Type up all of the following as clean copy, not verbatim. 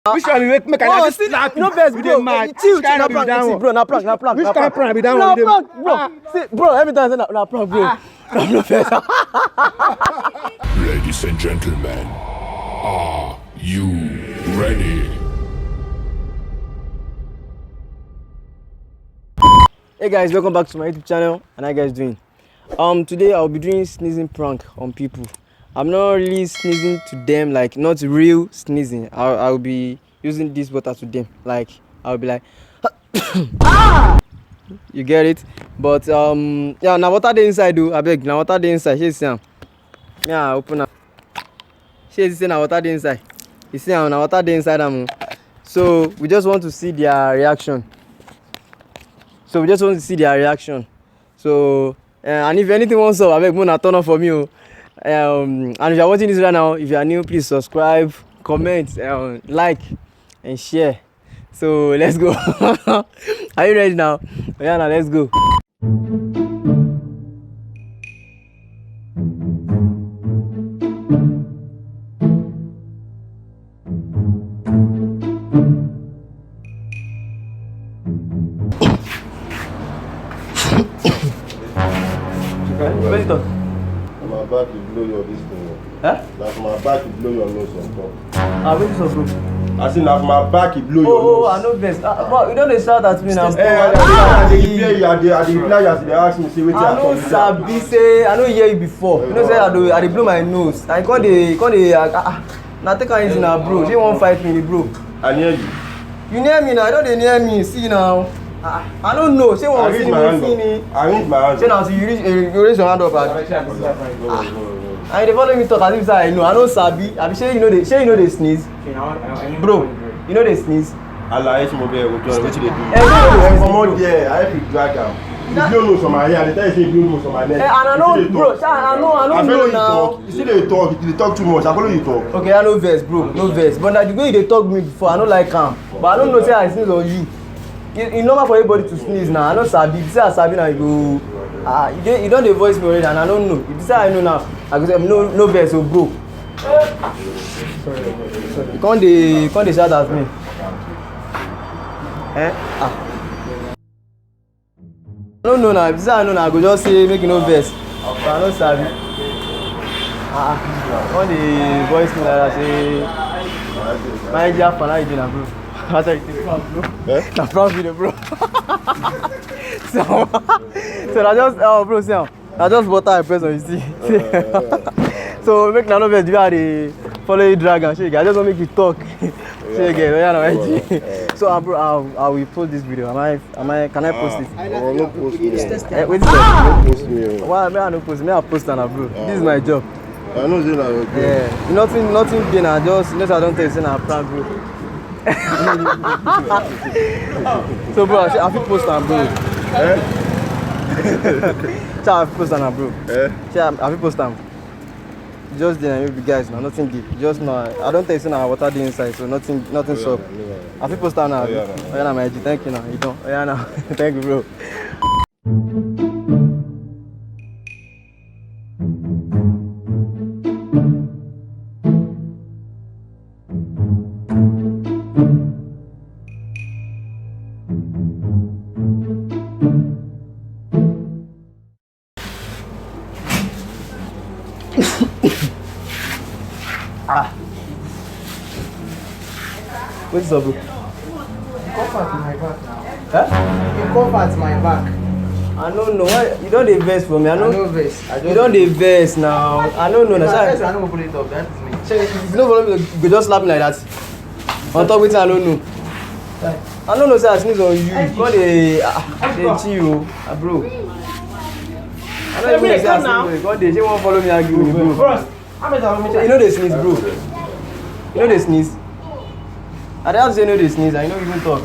Which one you make I just slap you? No best, bro. Chill, na prank, bro. Na prank. Which kind of prank be that Na one? prank, bro. See, bro, every time I say na prank, bro. No best. Ladies and gentlemen, are you ready? Hey guys, welcome back to my YouTube channel. And how you guys doing? Today I'll be doing sneezing prank on people. I'm not really sneezing to them, like not real sneezing. I'll be using this water to them, like I'll be like you get it. But yeah, now water the inside do I beg, now water the inside. She's saying yeah, open up. She's saying now water the inside. You see now water the inside. So we just want to see their reaction. So and if anything wants up, I beg Mona turn on for me. And if you are watching this right now, if you are new, please subscribe, comment, like, and share. So let's go. Are you ready now? Yeah, now let's go. Where's it? My back will blow your this thing. Huh? Like my back will blow your nose on top. Where is it, bro? I say like my back will blow your nose. I know best. Bro, you don't shout at me now. I dey reply as they ask me say wetin I know sabi say I know hear you before. You know say I dey blow my nose. I come dey na take am easy now, bro. She won't fight me, bro. I near you. You near me now. I don't dey near me. See now. I don't know. She won't see me. I raise my hand. Say now, so you raise your hand up. And they follow me talk as if say I know. I know sabi. I be say you know they sneeze. Bro, you know they sneeze. Allah is mobile. Wetin dey do? Come on there. I have to drag am. You blow nose on my hair. They tell you say you blow nose on my neck. And I know, bro. I don't know now. You see they talk. You talk too much. I follow you talk. Okay, I know verse, bro. No verse. But now the way they talk me before, I don't like am. But I don't know say I sneeze on you. It's normal for everybody to sneeze now. I know sabi. If you say I sabi now, you go. You don't dey voice me already, and I don't know. If you say I know now, I go say no verse, so bro. You can't dey shout at me. I don't know now. If you say I know now, I go just say make you no verse. But I no sabi. Can't dey voice me like that say my dear fan, how you doing, bro? I tell you, it's prank, bro. Na prank video, bro. So I just, bro, see, I just water I press on you, see. So make na no vex, the way I dey follow you drag and shake. I just want to make you talk. Shake again, yeah, no, so bro, I will post this video. Can I post it? No post me. Wait a second. Post me. Why am I no post? Me I post now, bro. This is my job. I know say na your job. Yeah, nothing big na just, I don't tell you say na prank, bro. So bro, I fit post am, bro. So I fit post am, bro. I fit post am. Just then you guys now, nothing deep. Just now, I don't tell you say na water dey inside, so nothing sup. I fit post am now. Oh yeah, na my IG. Thank you now. You don't. Oh yeah, now. Thank you, bro. What's up, bro? You cough at my back now. Huh? You cough at my back. I don't know why you don't dey vex for me. I know vex. You don't dey vex now. I don't know. I don't pull it up. That is me. If you don't follow me, you go just slap me like that. On top wetin I don't know. I don't know say I sneeze on you. Come dey chill, bro. I don't even know say I sneeze on you. Come dey, she won't follow me argue with me, bro. You know they sneeze, bro. You know they sneeze. I don't have to say no they sneeze. I know you even talk. I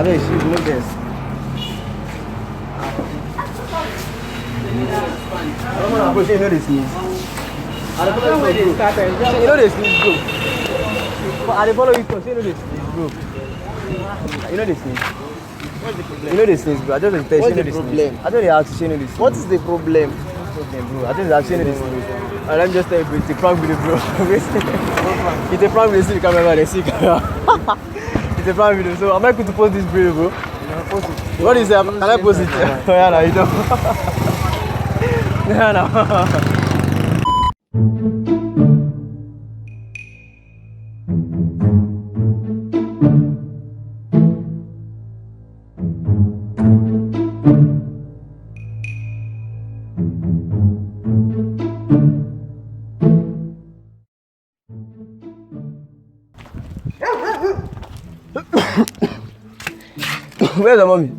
don't shit, no guess. I don't know, bro. Say you know they sneeze. I don't follow you, bro. Say you know they sneeze, bro. I don't follow you, bro. Say you know they sneeze, bro. You know they sneeze. What's the problem? You know they sneeze, bro. I just tell you, What's you know the they problem? sneeze. I don't ask you, you know they sneeze. What is the problem? bro. I think I've seen this. Let me just tell you, bro, it's a prank video, bro. It's a prank video. See the camera, they see camera. It's a prank video, so I'm not going to post this video, bro. Post it. What is it? Can I post it? Yeah, no, you don't. Yeah, no. Where's the mommy?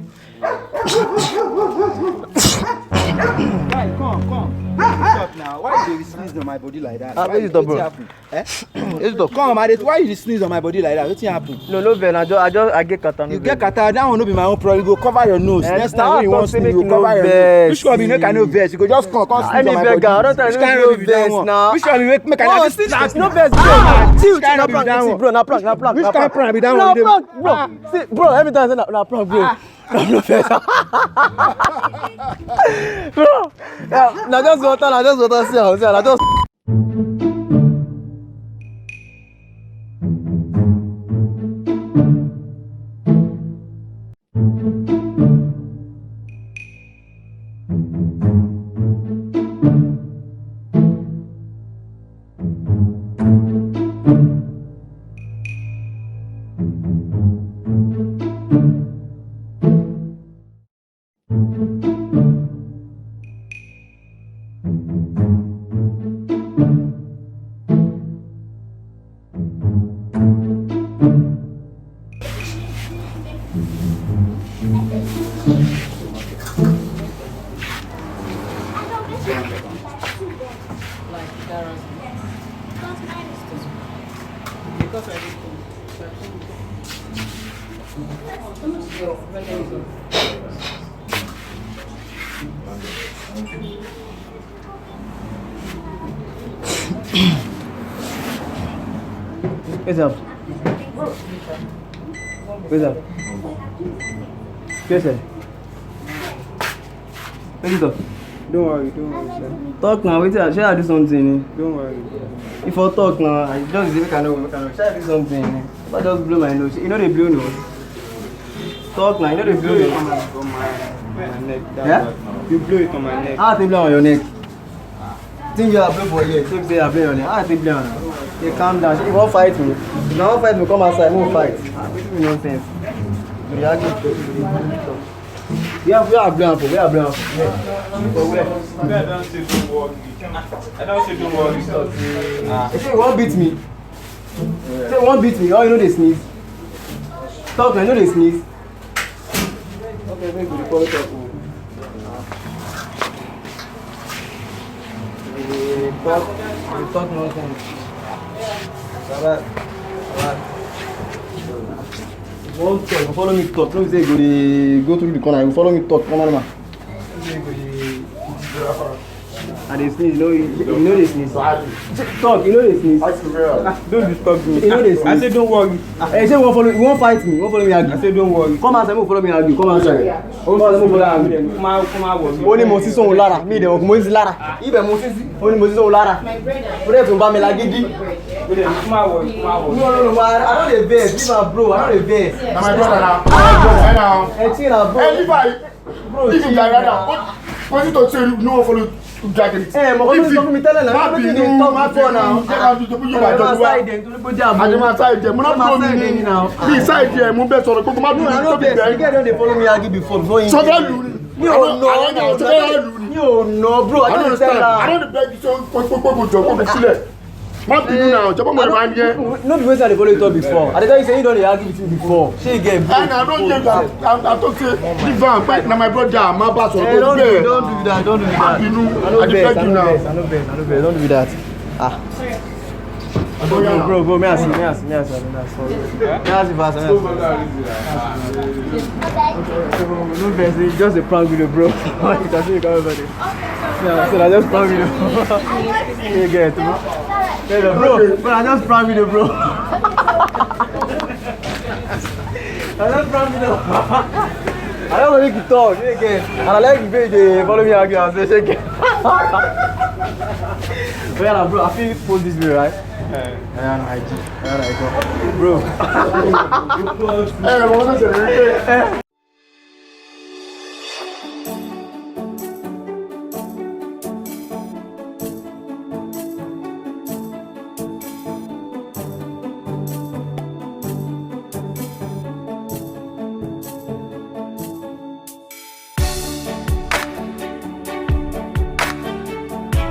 Come. Stop now. Why you sneeze on my body like that? Why is it, bro? Come, why you sneeze on my body like that? What's happening? No, Ben. I get kata. You get kata. That one no be my own problem. You go cover your nose. Next time when you want sneeze, you go cover your nose. Which one be make I no vex? You go just come sneeze on my body. I don't tell you no vex now. Which one be make I not sneeze? No vex, bro. See, na prank, bro. Na prank. Which kind of prank be that one? Na prank, bro. See, bro. Every time I say na prank, bro. No vex. Bro. Na just water. See how na just. What's up? What's up? What's up? What's up? Don't worry, sir. Talk now, wait till I do something. Don't worry. If I talk now, I just make I know. Shall I do something? If I just blow my nose, you know they blow nose. Talk now, you know they blow nose. On my neck. Yeah? You blow it on my neck. How they blow on your neck? Think you are blow for you. Think say I blow on your neck. How they blow on you? You calm down. You won't fight me. If you won't fight me, come outside. Won't fight. It be nonsense. We are good. We are blowing for. We are blowing for. Where? I don't say don't worry. I don't say don't worry. They say you won't beat me. Say you won't beat me. Oh, you know they sneeze. Talk, I know they sneeze. Okay, very good. Call it up. We talk nonsense. Alright. Won't talk. You follow me talk. Don't say go through the corner. You follow me talk. Come on, man. And they sneeze. You know they sneeze. Talk. You know they sneeze. Don't disturb me. You know they sneeze. I said don't worry. Hey, say you won't fight me. You won't follow me argue. I said don't worry. Come outside. Follow me argue. Come outside. Come on. Ó ní mo sí sóhun lára. Mi ìdẹ̀wọ̀n kò mo sí lára. Ibẹ̀ mo sí sí. Ó ní mo sí sóhun lára. Ó dẹ̀ tún bá mi lágídí. No, I don't dey vex. Leave am, bro. I don't dey vex. Na my brother now. Ẹ tí na bro. If you like that, what you talk say you no wan follow drag it. Mo kọ́ ló sọ fún mi tẹ́lẹ̀ náà. Má bínú, má bínú. Jẹ́ ká dùn tó yóò bá jọ wá. Àjẹmọ́ side jẹ, mo náà blow mi ní. Bí side jẹ, mo bẹ sọ̀rọ̀ gbogbo má dùn tó bí bẹ́ẹ̀. You get don dey follow me argue before before you. Sọ́dọ̀ lù ní. Mi ò nọ bro. I don't tell I am. don't beg you so kókó jọ kókó sílẹ̀. Má bínú náà, jọ̀bọ́ mo lè máa ń yẹ. No be wetin I dey follow you talk before. I dey tell you say you don dey argue with me before. Shey you get bro. And I don't get that. I talk say leave am back na my brother, má bá sọ̀rọ̀ Don't kó bẹ́ẹ̀. do that. Don't do Má that. bínú, I no I dey vex. beg you now. Don't do that. Ah. Bro, may I see fast. No vex, it's just a prank video, bro. You can see you come over there. Yeah, so I just prank video. You get it, bro. Yeah, bro, I just prank video, bro. I just prank video. I don't want to make you talk, you get. And I like the way they follow me argue and say, shake it. Yeah, bro, I feel post this video, right? Yeah, IG. Bro. Ẹ ẹ wọ́n ṣẹ̀ṣẹ̀ rí pé.